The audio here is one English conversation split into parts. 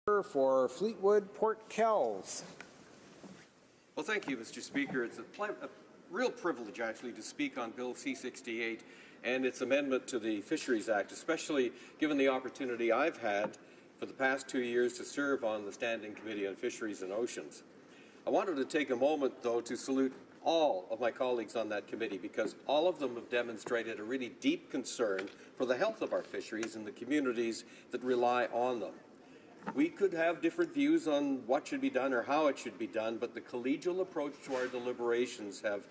For Fleetwood, Port Kells. Well, thank you, Mr. Speaker. It's a real privilege, actually, to speak on Bill C-68 and its amendment to the Fisheries Act, especially given the opportunity I've had for the past 2 years to serve on the Standing Committee on Fisheries and Oceans. I wanted to take a moment, though, to salute all of my colleagues on that committee because all of them have demonstrated a really deep concern for the health of our fisheries and the communities that rely on them. We could have different views on what should be done or how it should be done, but the collegial approach to our deliberations have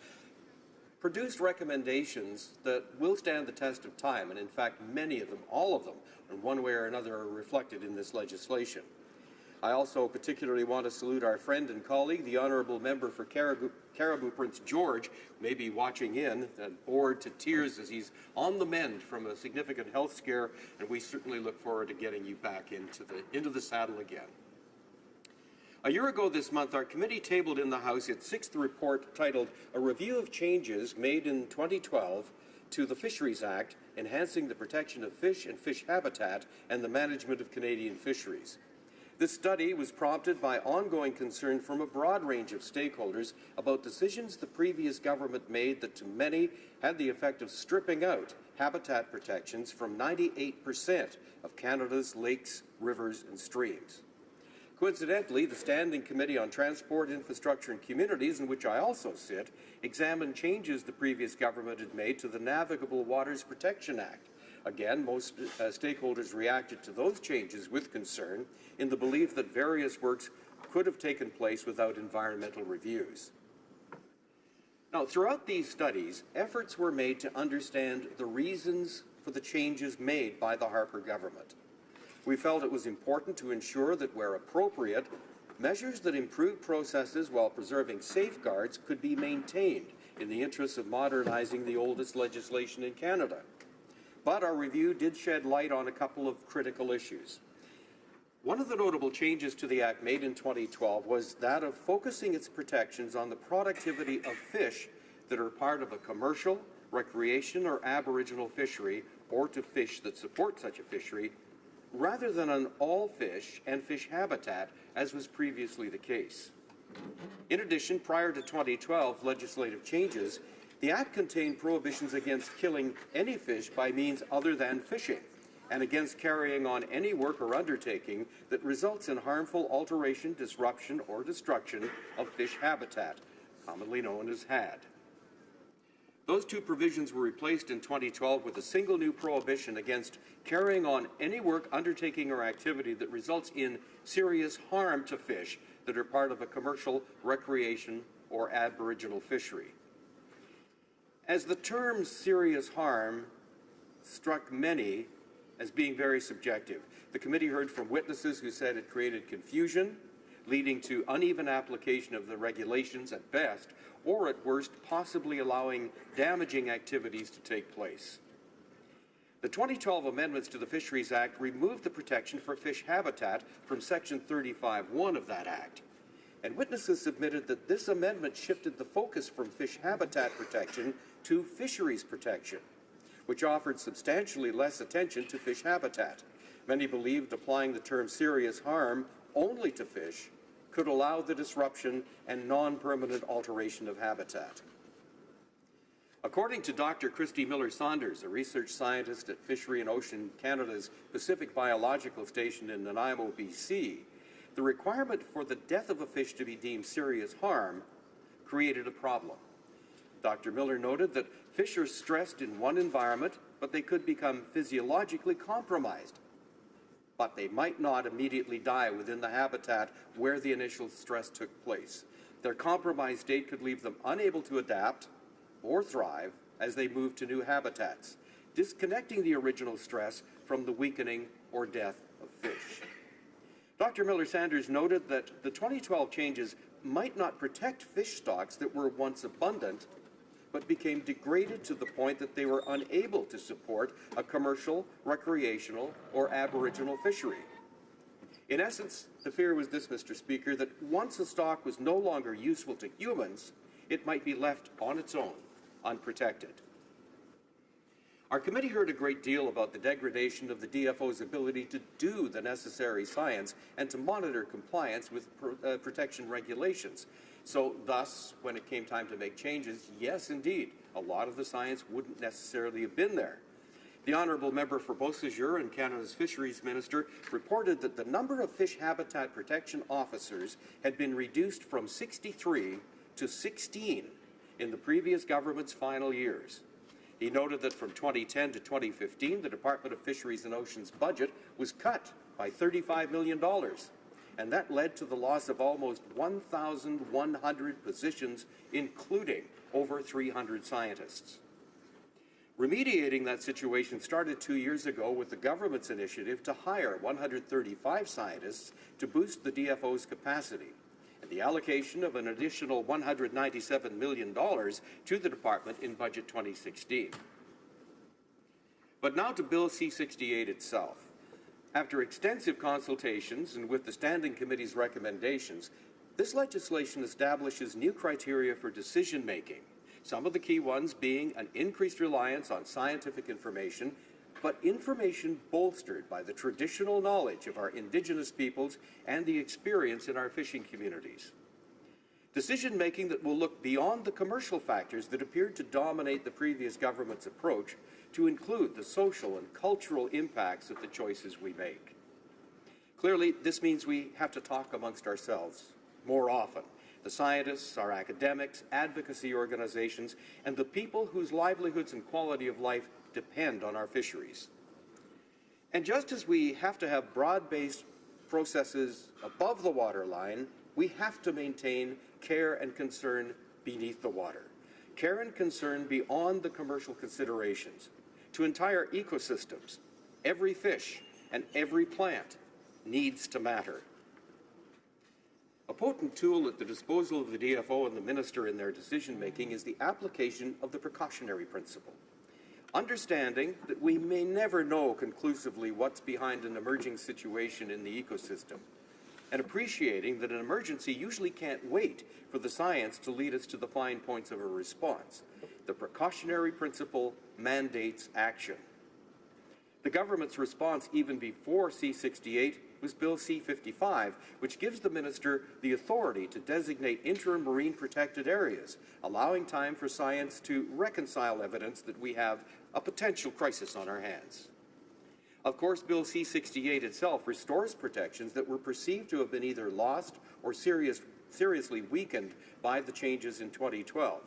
produced recommendations that will stand the test of time, and in fact many of them, all of them, in one way or another are reflected in this legislation. I also particularly want to salute our friend and colleague, the Honourable Member for Cariboo Prince George, who may be watching in and bored to tears as he's on the mend from a significant health scare, and we certainly look forward to getting you back into the saddle again. A year ago this month, our committee tabled in the House its 6th report titled A Review of Changes Made in 2012 to the Fisheries Act, Enhancing the Protection of Fish and Fish Habitat and the Management of Canadian Fisheries. This study was prompted by ongoing concern from a broad range of stakeholders about decisions the previous government made that to many had the effect of stripping out habitat protections from 98% of Canada's lakes, rivers and streams. Coincidentally, the Standing Committee on Transport, Infrastructure and Communities, in which I also sit, examined changes the previous government had made to the Navigable Waters Protection Act. Again, most stakeholders reacted to those changes with concern in the belief that various works could have taken place without environmental reviews. Now, throughout these studies, efforts were made to understand the reasons for the changes made by the Harper government. We felt it was important to ensure that, where appropriate, measures that improve processes while preserving safeguards could be maintained in the interests of modernizing the oldest legislation in Canada. But our review did shed light on a couple of critical issues. One of the notable changes to the Act made in 2012 was that of focusing its protections on the productivity of fish that are part of a commercial, recreation, or aboriginal fishery, or to fish that support such a fishery, rather than on all fish and fish habitat, as was previously the case. In addition, prior to 2012 legislative changes, the Act contained prohibitions against killing any fish by means other than fishing, and against carrying on any work or undertaking that results in harmful alteration, disruption, or destruction of fish habitat, commonly known as HAD. Those two provisions were replaced in 2012 with a single new prohibition against carrying on any work, undertaking, or activity that results in serious harm to fish that are part of a commercial, recreation, or aboriginal fishery. As the term serious harm struck many as being very subjective, the committee heard from witnesses who said it created confusion, leading to uneven application of the regulations at best, or at worst, possibly allowing damaging activities to take place. The 2012 amendments to the Fisheries Act removed the protection for fish habitat from Section 35(1) of that Act. And witnesses submitted that this amendment shifted the focus from fish habitat protection to fisheries protection, which offered substantially less attention to fish habitat. Many believed applying the term serious harm only to fish could allow the disruption and non-permanent alteration of habitat. According to Dr. Christy Miller-Saunders, a research scientist at Fisheries and Oceans Canada's Pacific Biological Station in Nanaimo, BC, the requirement for the death of a fish to be deemed serious harm created a problem. Dr. Miller noted that fish are stressed in one environment, but they could become physiologically compromised. But they might not immediately die within the habitat where the initial stress took place. Their compromised state could leave them unable to adapt or thrive as they move to new habitats, disconnecting the original stress from the weakening or death of fish. Dr. Miller-Saunders noted that the 2012 changes might not protect fish stocks that were once abundant, but became degraded to the point that they were unable to support a commercial, recreational, or aboriginal fishery. In essence, the fear was this, Mr. Speaker, that once a stock was no longer useful to humans, it might be left on its own, unprotected. Our committee heard a great deal about the degradation of the DFO's ability to do the necessary science and to monitor compliance with protection regulations. So thus, when it came time to make changes, yes, indeed, a lot of the science wouldn't necessarily have been there. The Honourable Member for Beausejour and Canada's Fisheries Minister reported that the number of fish habitat protection officers had been reduced from 63 to 16 in the previous government's final years. He noted that from 2010 to 2015, the Department of Fisheries and Oceans budget was cut by $35 million, and that led to the loss of almost 1,100 positions, including over 300 scientists. Remediating that situation started 2 years ago with the government's initiative to hire 135 scientists to boost the DFO's capacity, and the allocation of an additional $197 million to the department in Budget 2016. But now to Bill C-68 itself. After extensive consultations and with the Standing Committee's recommendations, this legislation establishes new criteria for decision-making, some of the key ones being an increased reliance on scientific information, but information bolstered by the traditional knowledge of our Indigenous peoples and the experience in our fishing communities. Decision-making that will look beyond the commercial factors that appeared to dominate the previous government's approach to include the social and cultural impacts of the choices we make. Clearly, this means we have to talk amongst ourselves more often. The scientists, our academics, advocacy organizations, and the people whose livelihoods and quality of life depend on our fisheries. And just as we have to have broad-based processes above the waterline, we have to maintain care and concern beneath the water. Care and concern beyond the commercial considerations to entire ecosystems. Every fish and every plant needs to matter. A potent tool at the disposal of the DFO and the Minister in their decision-making is the application of the precautionary principle. Understanding that we may never know conclusively what's behind an emerging situation in the ecosystem, and appreciating that an emergency usually can't wait for the science to lead us to the fine points of a response. The precautionary principle mandates action. The government's response even before C-68 was Bill C-55, which gives the Minister the authority to designate interim marine protected areas, allowing time for science to reconcile evidence that we have a potential crisis on our hands. Of course, Bill C-68 itself restores protections that were perceived to have been either lost or seriously weakened by the changes in 2012.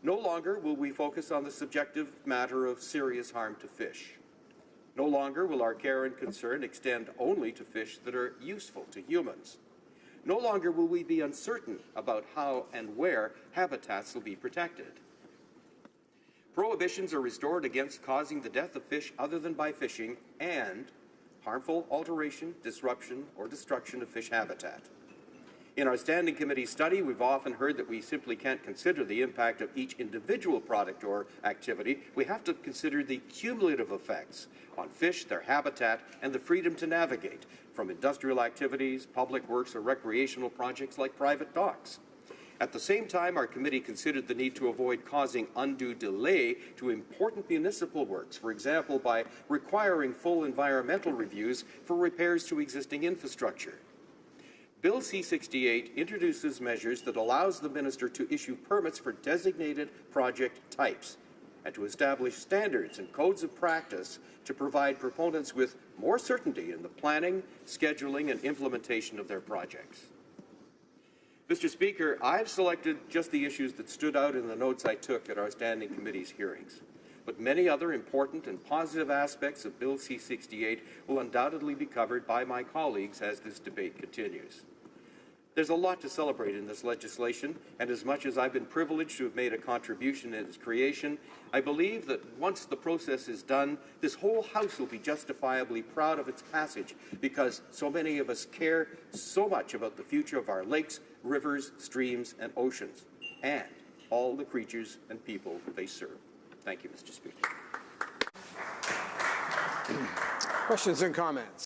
No longer will we focus on the subjective matter of serious harm to fish. No longer will our care and concern extend only to fish that are useful to humans. No longer will we be uncertain about how and where habitats will be protected. Prohibitions are restored against causing the death of fish other than by fishing and harmful alteration, disruption, or destruction of fish habitat. In our Standing Committee study, we've often heard that we simply can't consider the impact of each individual product or activity. We have to consider the cumulative effects on fish, their habitat, and the freedom to navigate from industrial activities, public works, or recreational projects like private docks. At the same time, our committee considered the need to avoid causing undue delay to important municipal works, for example, by requiring full environmental reviews for repairs to existing infrastructure. Bill C-68 introduces measures that allows the Minister to issue permits for designated project types and to establish standards and codes of practice to provide proponents with more certainty in the planning, scheduling, and implementation of their projects. Mr. Speaker, I've selected just the issues that stood out in the notes I took at our Standing Committee's hearings, but many other important and positive aspects of Bill C-68 will undoubtedly be covered by my colleagues as this debate continues. There's a lot to celebrate in this legislation, and as much as I've been privileged to have made a contribution in its creation, I believe that once the process is done, this whole House will be justifiably proud of its passage because so many of us care so much about the future of our lakes, rivers, streams, and oceans, and all the creatures and people they serve. Thank you, Mr. Speaker. Questions and comments?